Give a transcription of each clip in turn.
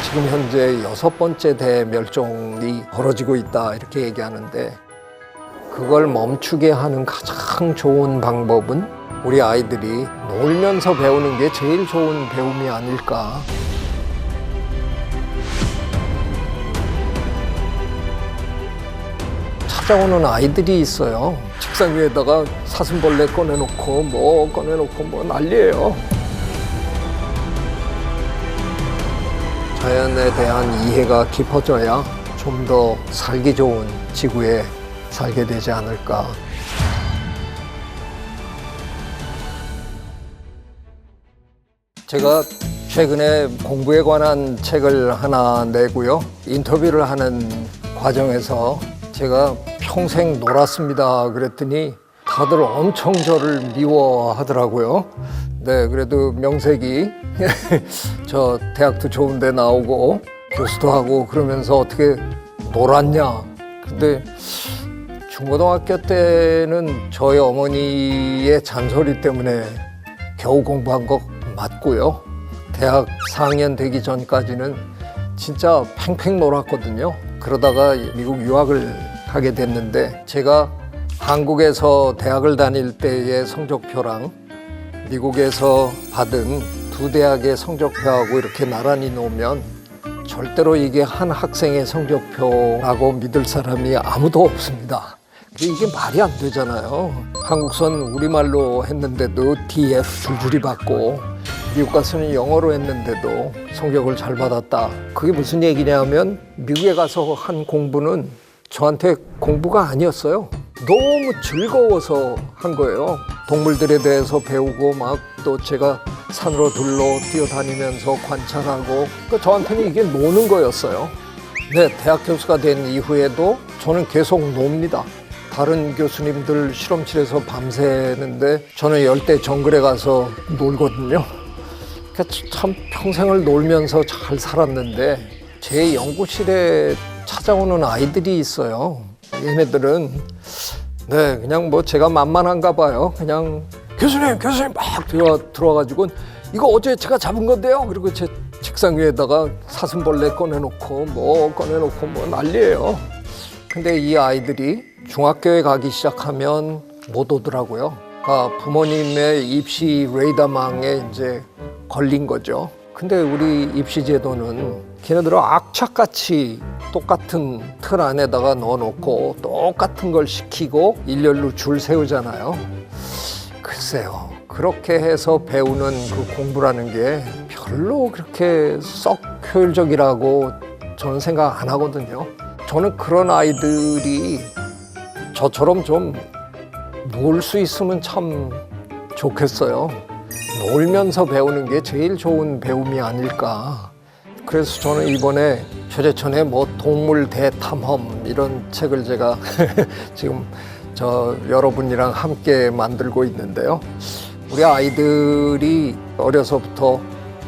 지금 현재 6번째 대멸종이 벌어지고 있다 이렇게 얘기하는데, 그걸 멈추게 하는 가장 좋은 방법은 우리 아이들이 놀면서 배우는 게 제일 좋은 배움이 아닐까. 찾아오는 아이들이 있어요. 책상 위에다가 사슴벌레 꺼내놓고 뭐 난리예요. 자연에 대한 이해가 깊어져야 좀 더 살기 좋은 지구에 살게 되지 않을까. 제가 최근에 공부에 관한 책을 하나 내고요. 인터뷰를 하는 과정에서 제가 평생 놀았습니다 그랬더니 다들 엄청 저를 미워하더라고요. 네, 그래도 명색이 저 대학도 좋은 데 나오고 교수도 하고 그러면서 어떻게 놀았냐. 근데 중고등학교 때는 저희 어머니의 잔소리 때문에 겨우 공부한 거 맞고요. 대학 4학년 되기 전까지는 진짜 팽팽 놀았거든요. 그러다가 미국 유학을 가게 됐는데, 제가 한국에서 대학을 다닐 때의 성적표랑 미국에서 받은 두 대학의 성적표하고 이렇게 나란히 놓으면 절대로 이게 한 학생의 성적표라고 믿을 사람이 아무도 없습니다. 이게 말이 안 되잖아요. 한국선 우리말로 했는데도 DF 줄줄이 받고, 미국 가서는 영어로 했는데도 성적을 잘 받았다. 그게 무슨 얘기냐면 미국에 가서 한 공부는 저한테 공부가 아니었어요. 너무 즐거워서 한 거예요. 동물들에 대해서 배우고 막 또 제가 산으로 둘러 뛰어다니면서 관찰하고, 그러니까 저한테는 이게 노는 거였어요. 네, 대학 교수가 된 이후에도 저는 계속 놉니다. 다른 교수님들 실험실에서 밤새는데 저는 열대 정글에 가서 놀거든요. 그러니까 참 평생을 놀면서 잘 살았는데, 제 연구실에 찾아오는 아이들이 있어요. 얘네들은 네, 그냥 뭐 제가 만만한가 봐요. 그냥 교수님 막 들어와가지고 이거 어제 제가 잡은 건데요. 그리고 제 책상 위에다가 사슴벌레 꺼내놓고 뭐 난리예요. 근데 이 아이들이 중학교에 가기 시작하면 못 오더라고요. 그러니까 부모님의 입시 레이더망에 이제 걸린 거죠. 근데 우리 입시 제도는 걔네들은 악착같이 똑같은 틀 안에다가 넣어놓고 똑같은 걸 시키고 일렬로 줄 세우잖아요. 글쎄요, 그렇게 해서 배우는 그 공부라는 게 별로 그렇게 썩 효율적이라고 저는 생각 안 하거든요. 저는 그런 아이들이 저처럼 좀 놀 수 있으면 참 좋겠어요. 놀면서 배우는 게 제일 좋은 배움이 아닐까. 그래서 저는 이번에 최재천의 뭐 동물 대탐험 이런 책을 제가 지금 여러분이랑 함께 만들고 있는데요. 우리 아이들이 어려서부터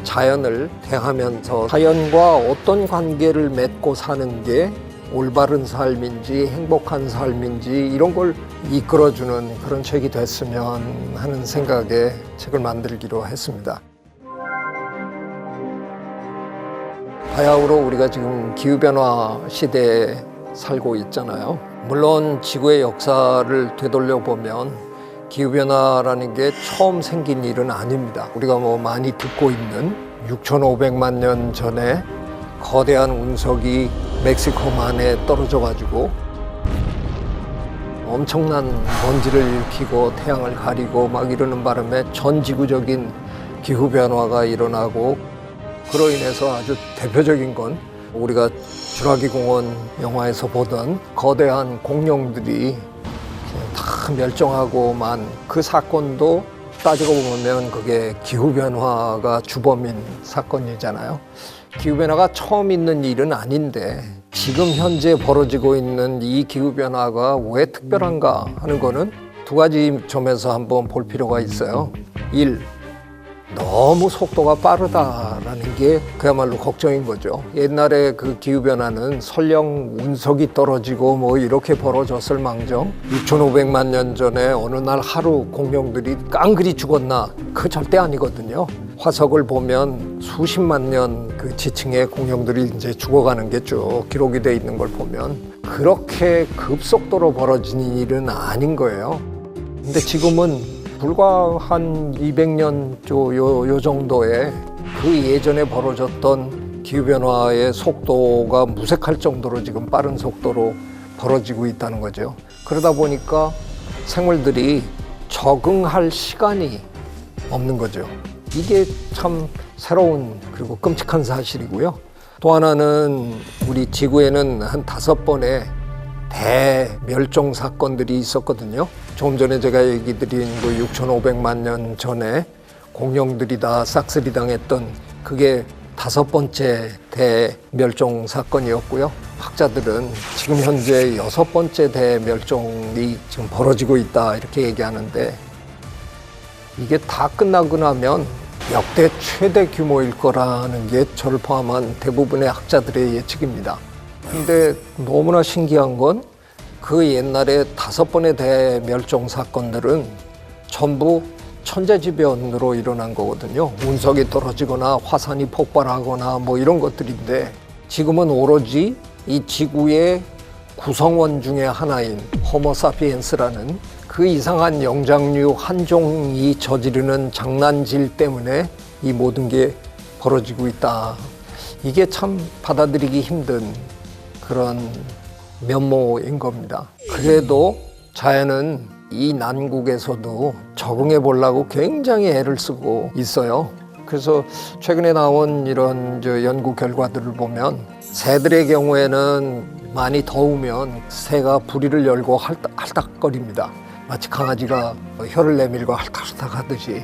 자연을 대하면서 자연과 어떤 관계를 맺고 사는 게 올바른 삶인지 행복한 삶인지 이런 걸 이끌어주는 그런 책이 됐으면 하는 생각에 책을 만들기로 했습니다. 바야흐로 우리가 지금 기후변화 시대에 살고 있잖아요. 물론 지구의 역사를 되돌려보면 기후변화라는 게 처음 생긴 일은 아닙니다. 우리가 뭐 많이 듣고 있는 6,500만 년 전에 거대한 운석이 멕시코만에 떨어져가지고 엄청난 먼지를 일으키고 태양을 가리고 막 이러는 바람에 전 지구적인 기후변화가 일어나고, 그로 인해서 아주 대표적인 건 우리가 주라기 공원 영화에서 보던 거대한 공룡들이 다 멸종하고 만 그 사건도 따지고 보면 그게 기후변화가 주범인 사건이잖아요. 기후변화가 처음 있는 일은 아닌데 지금 현재 벌어지고 있는 이 기후변화가 왜 특별한가 하는 거는 두 가지 점에서 한번 볼 필요가 있어요. 1. 너무 속도가 빠르다라는 게 그야말로 걱정인 거죠. 옛날에 그 기후변화는 설령 운석이 떨어지고 뭐 이렇게 벌어졌을 망정 6,500만 년 전에 어느 날 하루 공룡들이 깡그리 죽었나? 그거 절대 아니거든요. 화석을 보면 수십만 년 그 지층의 공룡들이 이제 죽어가는 게 쭉 기록이 돼 있는 걸 보면 그렇게 급속도로 벌어진 일은 아닌 거예요. 근데 지금은 불과 한 200년 요 정도의 그 예전에 벌어졌던 기후변화의 속도가 무색할 정도로 지금 빠른 속도로 벌어지고 있다는 거죠. 그러다 보니까 생물들이 적응할 시간이 없는 거죠. 이게 참 새로운 그리고 끔찍한 사실이고요. 또 하나는 우리 지구에는 한 5번의 대멸종 사건들이 있었거든요. 조금 전에 제가 얘기 드린 그 6,500만 년 전에 공룡들이 다 싹쓸이 당했던 그게 5번째 대멸종 사건이었고요. 학자들은 지금 현재 6번째 대멸종이 지금 벌어지고 있다 이렇게 얘기하는데 이게 다 끝나고 나면 역대 최대 규모일 거라는 게 저를 포함한 대부분의 학자들의 예측입니다. 근데 너무나 신기한 건 그 옛날에 5번의 대멸종 사건들은 전부 천재지변으로 일어난 거거든요. 운석이 떨어지거나 화산이 폭발하거나 뭐 이런 것들인데 지금은 오로지 이 지구의 구성원 중에 하나인 호모사피엔스라는 그 이상한 영장류 한 종이 저지르는 장난질 때문에 이 모든 게 벌어지고 있다. 이게 참 받아들이기 힘든 그런 면모인 겁니다. 그래도 자연은 이 난국에서도 적응해 보려고 굉장히 애를 쓰고 있어요. 그래서 최근에 나온 이런 연구 결과들을 보면 새들의 경우에는 많이 더우면 새가 부리를 열고 할딱거립니다. 마치 강아지가 혀를 내밀고 할딱할딱 하듯이.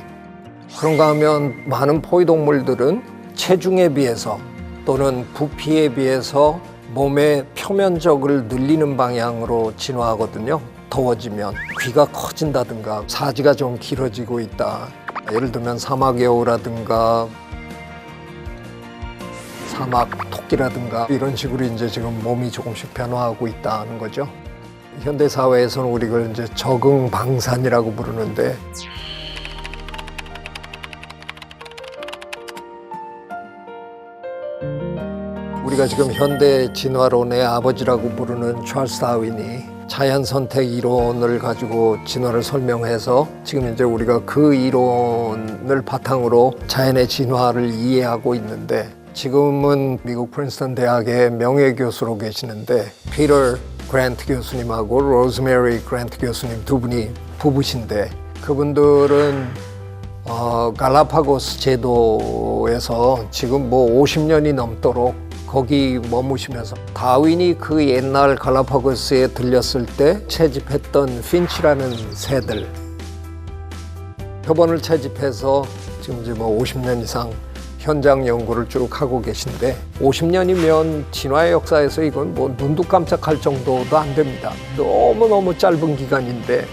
그런가 하면 많은 포유동물들은 체중에 비해서 또는 부피에 비해서 몸의 표면적을 늘리는 방향으로 진화하거든요. 더워지면 귀가 커진다든가 사지가 좀 길어지고 있다. 예를 들면 사막여우라든가 사막 토끼라든가 이런 식으로 이제 지금 몸이 조금씩 변화하고 있다는 거죠. 현대 사회에서는 우리 그걸 이제 적응 방산이라고 부르는데 우리가 지금 현대 진화론의 아버지라고 부르는 찰스 다윈이 자연 선택 이론을 가지고 진화를 설명해서 지금 이제 우리가 그 이론을 바탕으로 자연의 진화를 이해하고 있는데 지금은 미국 프린스턴 대학의 명예교수로 계시는데 피터 그랜트 교수님하고 로즈메리 그랜트 교수님 두 분이 부부신데 그분들은 갈라파고스 제도에서 지금 뭐 50년이 넘도록 거기 머무시면서 다윈이 그 옛날 갈라파고스에 들렸을 때 채집했던 핀치라는 새들 표본을 채집해서 지금 이제 뭐 50년 이상 현장 연구를 쭉 하고 계신데 50년이면 진화의 역사에서 이건 뭐 눈도 깜짝할 정도도 안 됩니다. 너무너무 짧은 기간인데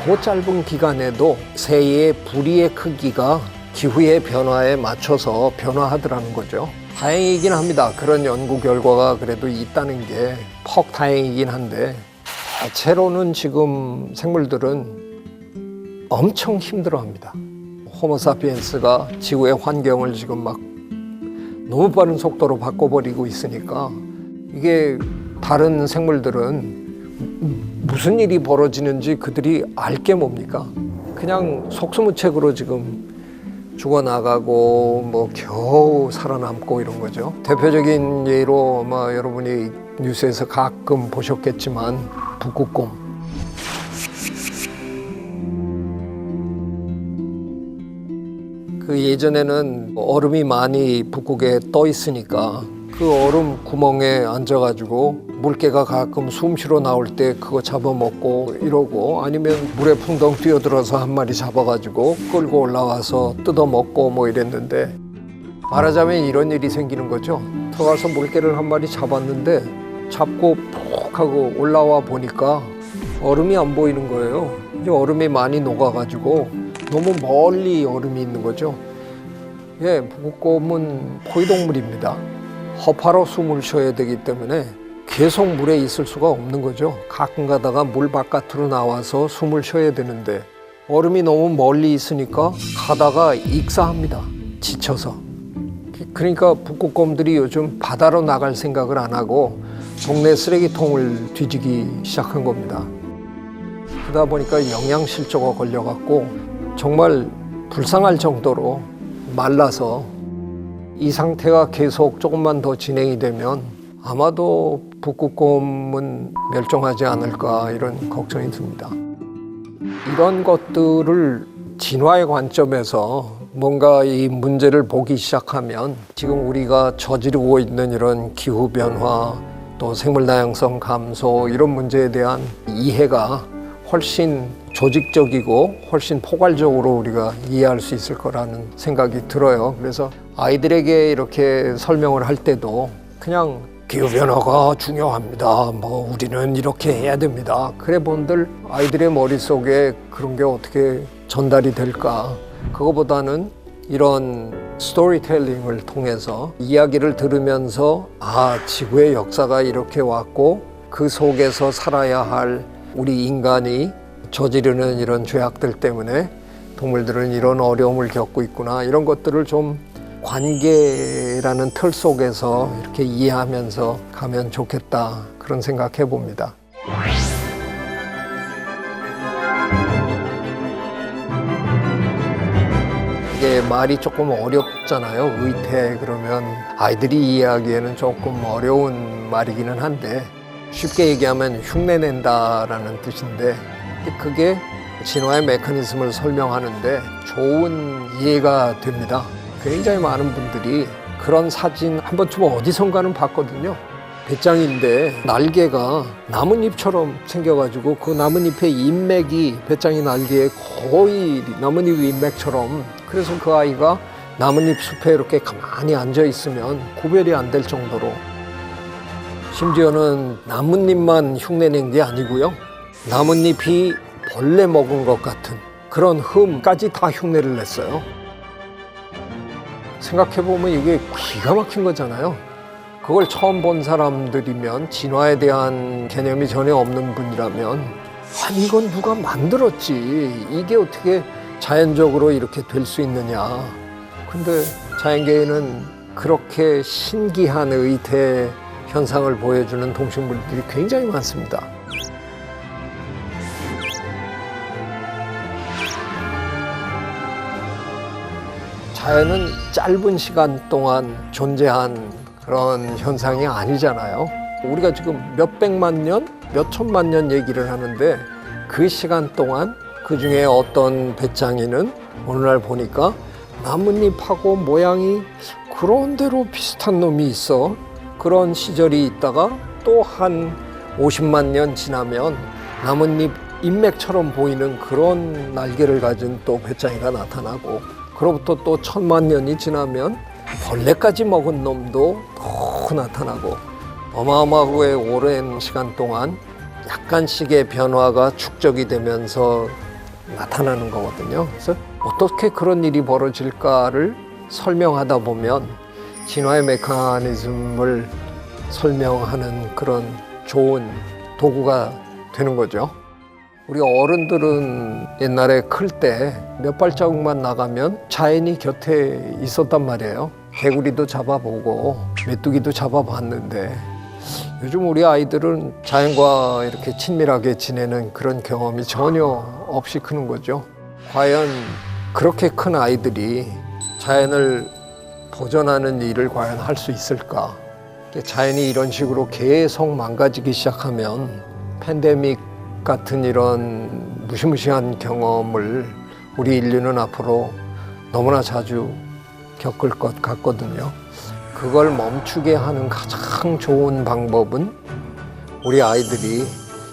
그 짧은 기간에도 새의 부리의 크기가 기후의 변화에 맞춰서 변화하더라는 거죠. 다행이긴 합니다. 그런 연구 결과가 그래도 있다는 게 퍽 다행이긴 한데 대체로는 지금 생물들은 엄청 힘들어합니다. 호모사피엔스가 지구의 환경을 지금 막 너무 빠른 속도로 바꿔버리고 있으니까 이게 다른 생물들은 무슨 일이 벌어지는지 그들이 알 게 뭡니까? 그냥 속수무책으로 지금 죽어나가고 뭐 겨우 살아남고 이런 거죠. 대표적인 예로 아마 여러분이 뉴스에서 가끔 보셨겠지만 북극곰. 그 예전에는 얼음이 많이 북극에 떠 있으니까 그 얼음 구멍에 앉아가지고 물개가 가끔 숨 쉬러 나올 때 그거 잡아먹고 이러고 아니면 물에 풍덩 뛰어들어서 한 마리 잡아가지고 끌고 올라와서 뜯어먹고 뭐 이랬는데 말하자면 이런 일이 생기는 거죠. 들어가서 물개를 한 마리 잡았는데 잡고 푹 하고 올라와 보니까 얼음이 안 보이는 거예요. 이제 얼음이 많이 녹아가지고 너무 멀리 얼음이 있는 거죠. 예, 북극곰은 포유동물입니다. 허파로 숨을 쉬어야 되기 때문에 계속 물에 있을 수가 없는 거죠. 가끔 가다가 물 바깥으로 나와서 숨을 쉬어야 되는데 얼음이 너무 멀리 있으니까 가다가 익사합니다. 지쳐서. 그러니까 북극곰들이 요즘 바다로 나갈 생각을 안 하고 동네 쓰레기통을 뒤지기 시작한 겁니다. 그러다 보니까 영양실조가 걸려갖고 정말 불쌍할 정도로 말라서 이 상태가 계속 조금만 더 진행이 되면 아마도 북극곰은 멸종하지 않을까 이런 걱정이 듭니다. 이런 것들을 진화의 관점에서 뭔가 이 문제를 보기 시작하면 지금 우리가 저지르고 있는 이런 기후변화 또 생물다양성 감소 이런 문제에 대한 이해가 훨씬 조직적이고 훨씬 포괄적으로 우리가 이해할 수 있을 거라는 생각이 들어요. 그래서 아이들에게 이렇게 설명을 할 때도 그냥 기후변화가 중요합니다. 뭐 우리는 이렇게 해야 됩니다. 그래 본들 아이들의 머릿속에 그런 게 어떻게 전달이 될까? 그거보다는 이런 스토리텔링을 통해서 이야기를 들으면서 지구의 역사가 이렇게 왔고 그 속에서 살아야 할 우리 인간이 저지르는 이런 죄악들 때문에 동물들은 이런 어려움을 겪고 있구나 이런 것들을 좀 관계라는 틀 속에서 이렇게 이해하면서 가면 좋겠다 그런 생각해 봅니다. 이게 말이 조금 어렵잖아요. 의태 그러면 아이들이 이해하기에는 조금 어려운 말이기는 한데 쉽게 얘기하면 흉내낸다라는 뜻인데 그게 진화의 메커니즘을 설명하는데 좋은 이해가 됩니다. 굉장히 많은 분들이 그런 사진 한 번쯤 어디선가는 봤거든요. 배짱인데 날개가 나뭇잎처럼 생겨가지고 그 나뭇잎의 인맥이 배짱이 날개에 거의 나뭇잎 인맥처럼 그래서 그 아이가 나뭇잎 숲에 이렇게 가만히 앉아 있으면 구별이 안 될 정도로 심지어는 나뭇잎만 흉내낸 게 아니고요. 나뭇잎이 벌레 먹은 것 같은 그런 흠까지 다 흉내를 냈어요. 생각해보면 이게 기가 막힌 거잖아요. 그걸 처음 본 사람들이면 진화에 대한 개념이 전혀 없는 분이라면 이건 누가 만들었지. 이게 어떻게 자연적으로 이렇게 될 수 있느냐. 근데 자연계에는 그렇게 신기한 의태 현상을 보여주는 동식물들이 굉장히 많습니다. 자연은 짧은 시간 동안 존재한 그런 현상이 아니잖아요. 우리가 지금 몇백만 년, 몇천만 년 얘기를 하는데 그 시간 동안 그 중에 어떤 배짱이는 오늘날 보니까 나뭇잎하고 모양이 그런 대로 비슷한 놈이 있어. 그런 시절이 있다가 또 한 50만 년 지나면 나뭇잎 인맥처럼 보이는 그런 날개를 가진 또 배짱이가 나타나고 그로부터 또 1000만 년이 지나면 벌레까지 먹은 놈도 또 나타나고 어마어마하게 오랜 시간 동안 약간씩의 변화가 축적이 되면서 나타나는 거거든요. 그래서 어떻게 그런 일이 벌어질까를 설명하다 보면 진화의 메커니즘을 설명하는 그런 좋은 도구가 되는 거죠. 우리 어른들은 옛날에 클 때 몇 발자국만 나가면 자연이 곁에 있었단 말이에요. 개구리도 잡아보고 메뚜기도 잡아봤는데 요즘 우리 아이들은 자연과 이렇게 친밀하게 지내는 그런 경험이 전혀 없이 크는 거죠. 과연 그렇게 큰 아이들이 자연을 보존하는 일을 과연 할 수 있을까? 자연이 이런 식으로 계속 망가지기 시작하면 팬데믹 같은 이런 무시무시한 경험을 우리 인류는 앞으로 너무나 자주 겪을 것 같거든요. 그걸 멈추게 하는 가장 좋은 방법은 우리 아이들이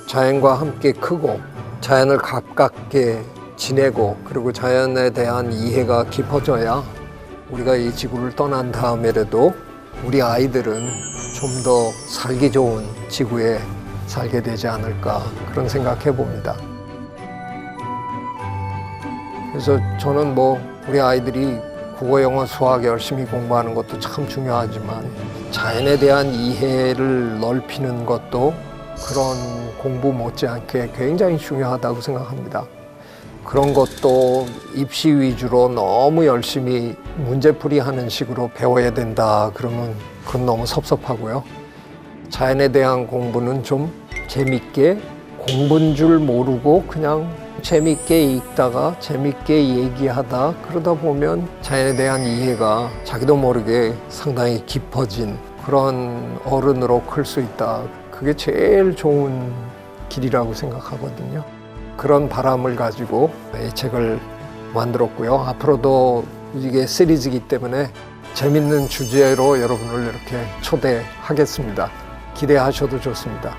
자연과 함께 크고 자연을 가깝게 지내고 그리고 자연에 대한 이해가 깊어져야 우리가 이 지구를 떠난 다음에라도 우리 아이들은 좀 더 살기 좋은 지구에 살게 되지 않을까 그런 생각해 봅니다. 그래서 저는 우리 아이들이 국어, 영어, 수학 열심히 공부하는 것도 참 중요하지만 자연에 대한 이해를 넓히는 것도 그런 공부 못지않게 굉장히 중요하다고 생각합니다. 그런 것도 입시 위주로 너무 열심히 문제풀이 하는 식으로 배워야 된다 그러면 그건 너무 섭섭하고요. 자연에 대한 공부는 좀 재밌게 공부인 줄 모르고 그냥 재밌게 읽다가 재밌게 얘기하다 그러다 보면 자연에 대한 이해가 자기도 모르게 상당히 깊어진 그런 어른으로 클 수 있다. 그게 제일 좋은 길이라고 생각하거든요. 그런 바람을 가지고 이 책을 만들었고요. 앞으로도 이게 시리즈이기 때문에 재밌는 주제로 여러분을 이렇게 초대하겠습니다. 기대하셔도 좋습니다.